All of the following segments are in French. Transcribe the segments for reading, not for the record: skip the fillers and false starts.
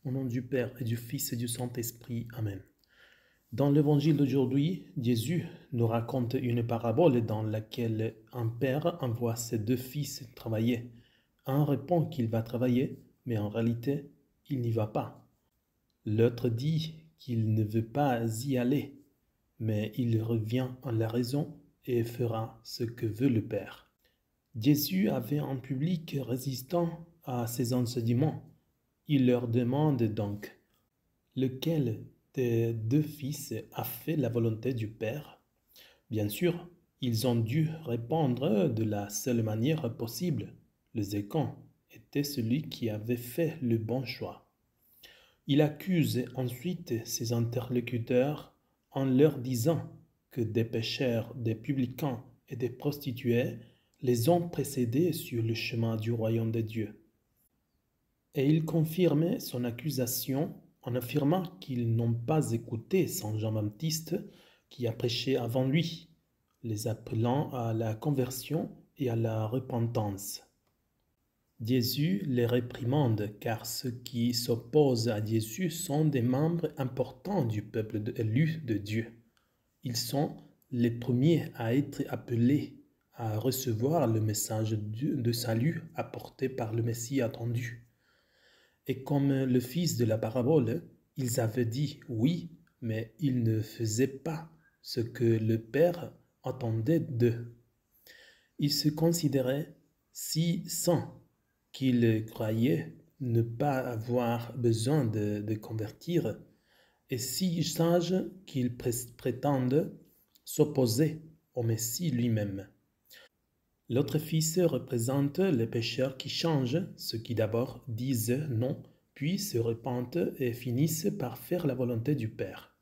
Au nom du Père et du Fils et du Saint-Esprit. Amen. Dans l'évangile d'aujourd'hui, Jésus nous raconte une parabole dans laquelle un père envoie ses deux fils travailler. Un répond qu'il va travailler, mais en réalité, il n'y va pas. L'autre dit qu'il ne veut pas y aller, mais il revient à la raison et fera ce que veut le Père. Jésus avait un public résistant à ses enseignements. Il leur demande donc, lequel des deux fils a fait la volonté du Père? Bien sûr, ils ont dû répondre de la seule manière possible. Le second était celui qui avait fait le bon choix. Il accuse ensuite ses interlocuteurs en leur disant que des pécheurs, des publicains et des prostituées les ont précédés sur le chemin du royaume de Dieu. Et il confirmait son accusation en affirmant qu'ils n'ont pas écouté Saint Jean-Baptiste qui a prêché avant lui, les appelant à la conversion et à la repentance. Jésus les réprimande car ceux qui s'opposent à Jésus sont des membres importants du peuple élu de Dieu. Ils sont les premiers à être appelés à recevoir le message de salut apporté par le Messie attendu. Et comme le fils de la parabole, ils avaient dit oui, mais ils ne faisaient pas ce que le Père attendait d'eux. Ils se considéraient si saints qu'ils croyaient ne pas avoir besoin de convertir et si sages qu'ils prétendent s'opposer au Messie lui-même. L'autre fils représente les pécheurs qui changent, ceux qui d'abord disent non, puis se repentent et finissent par faire la volonté du Père.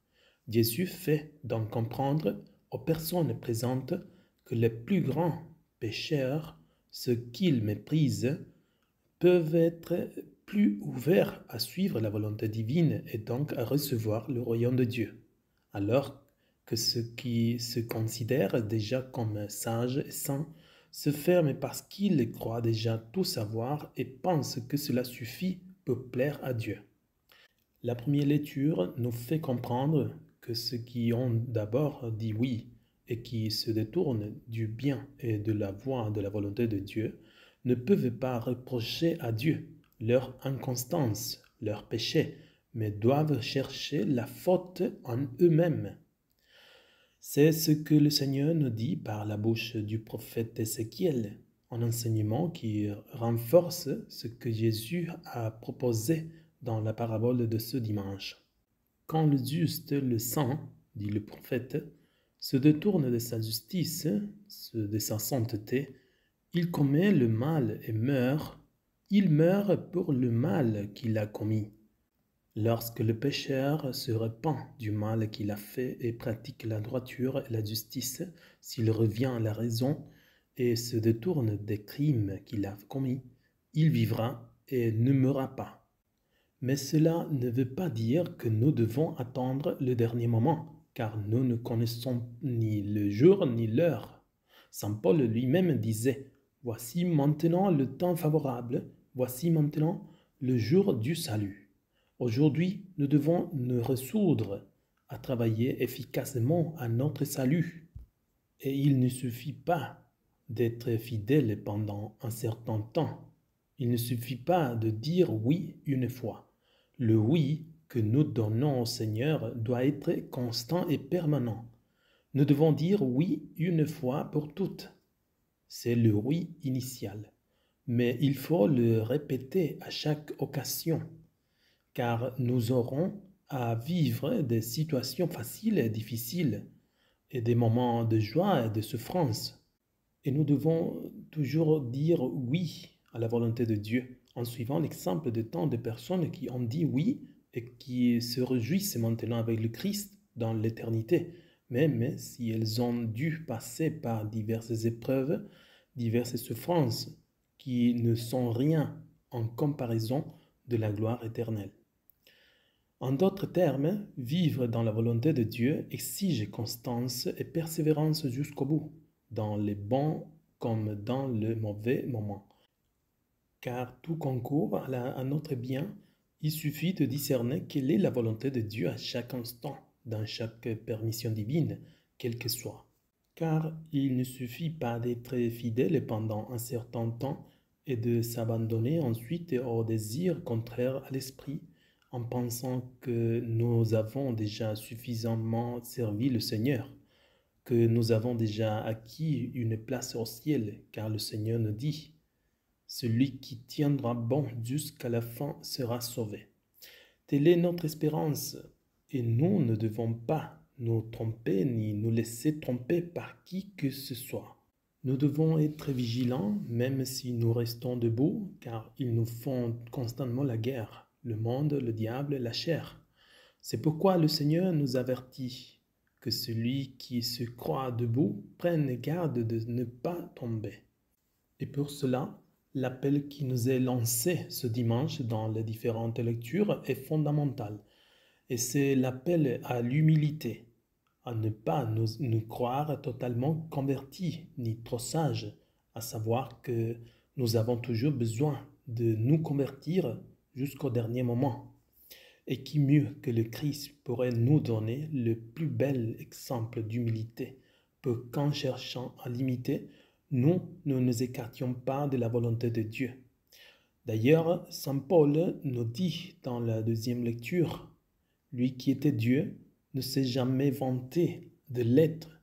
Jésus fait donc comprendre aux personnes présentes que les plus grands pécheurs, ceux qu'ils méprisent, peuvent être plus ouverts à suivre la volonté divine et donc à recevoir le royaume de Dieu, alors que ceux qui se considèrent déjà comme sages et saints se ferment parce qu'ils croient déjà tout savoir et pensent que cela suffit pour plaire à Dieu. La première lecture nous fait comprendre que ceux qui ont d'abord dit oui et qui se détournent du bien et de la voie de la volonté de Dieu ne peuvent pas reprocher à Dieu leur inconstance, leur péché, mais doivent chercher la faute en eux-mêmes. C'est ce que le Seigneur nous dit par la bouche du prophète Ézéchiel, un enseignement qui renforce ce que Jésus a proposé dans la parabole de ce dimanche. Quand le juste, le saint, dit le prophète, se détourne de sa justice, de sa sainteté, il commet le mal et meurt. Il meurt pour le mal qu'il a commis. Lorsque le pécheur se repent du mal qu'il a fait et pratique la droiture et la justice, s'il revient à la raison et se détourne des crimes qu'il a commis, il vivra et ne mourra pas. Mais cela ne veut pas dire que nous devons attendre le dernier moment, car nous ne connaissons ni le jour ni l'heure. Saint Paul lui-même disait « Voici maintenant le temps favorable, voici maintenant le jour du salut ». Aujourd'hui, nous devons nous résoudre à travailler efficacement à notre salut. Et il ne suffit pas d'être fidèle pendant un certain temps. Il ne suffit pas de dire oui une fois. Le oui que nous donnons au Seigneur doit être constant et permanent. Nous devons dire oui une fois pour toutes. C'est le oui initial. Mais il faut le répéter à chaque occasion, car nous aurons à vivre des situations faciles et difficiles, et des moments de joie et de souffrance. Et nous devons toujours dire oui à la volonté de Dieu, en suivant l'exemple de tant de personnes qui ont dit oui et qui se réjouissent maintenant avec le Christ dans l'éternité, même si elles ont dû passer par diverses épreuves, diverses souffrances, qui ne sont rien en comparaison de la gloire éternelle. En d'autres termes, vivre dans la volonté de Dieu exige constance et persévérance jusqu'au bout, dans les bons comme dans le mauvais moment. Car tout concourt à notre bien Il suffit de discerner quelle est la volonté de Dieu à chaque instant, dans chaque permission divine, quelle que soit. Car il ne suffit pas d'être fidèle pendant un certain temps et de s'abandonner ensuite aux désirs contraires à l'esprit, en pensant que nous avons déjà suffisamment servi le Seigneur, que nous avons déjà acquis une place au ciel, car le Seigneur nous dit: celui qui tiendra bon jusqu'à la fin sera sauvé. Telle est notre espérance, et nous ne devons pas nous tromper ni nous laisser tromper par qui que ce soit. Nous devons être vigilants même si nous restons debout, car ils nous font constamment la guerre, le monde, le diable, la chair. C'est pourquoi le Seigneur nous avertit que celui qui se croit debout prenne garde de ne pas tomber. Et pour cela, l'appel qui nous est lancé ce dimanche dans les différentes lectures est fondamental. Et c'est l'appel à l'humilité, à ne pas nous croire totalement convertis ni trop sages, à savoir que nous avons toujours besoin de nous convertir jusqu'au dernier moment. Et qui mieux que le Christ pourrait nous donner le plus bel exemple d'humilité pour qu'en cherchant à l'imiter, nous ne nous écartions pas de la volonté de Dieu. D'ailleurs, saint Paul nous dit dans la deuxième lecture: lui qui était Dieu ne s'est jamais vanté de l'être,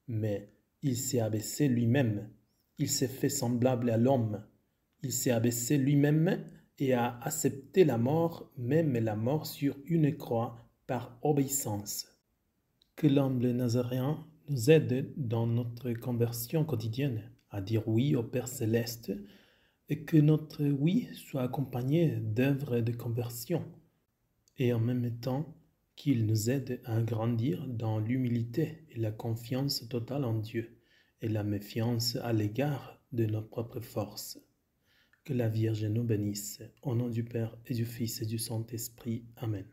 mais il s'est abaissé lui-même, il s'est fait semblable à l'homme, il s'est abaissé lui-même et a accepté la mort, même la mort sur une croix, par obéissance. Que l'humble Nazaréen nous aide dans notre conversion quotidienne à dire oui au Père Céleste et que notre oui soit accompagné d'œuvres de conversion et en même temps qu'il nous aide à grandir dans l'humilité et la confiance totale en Dieu et la méfiance à l'égard de nos propres forces. Que la Vierge nous bénisse, au nom du Père et du Fils et du Saint-Esprit. Amen.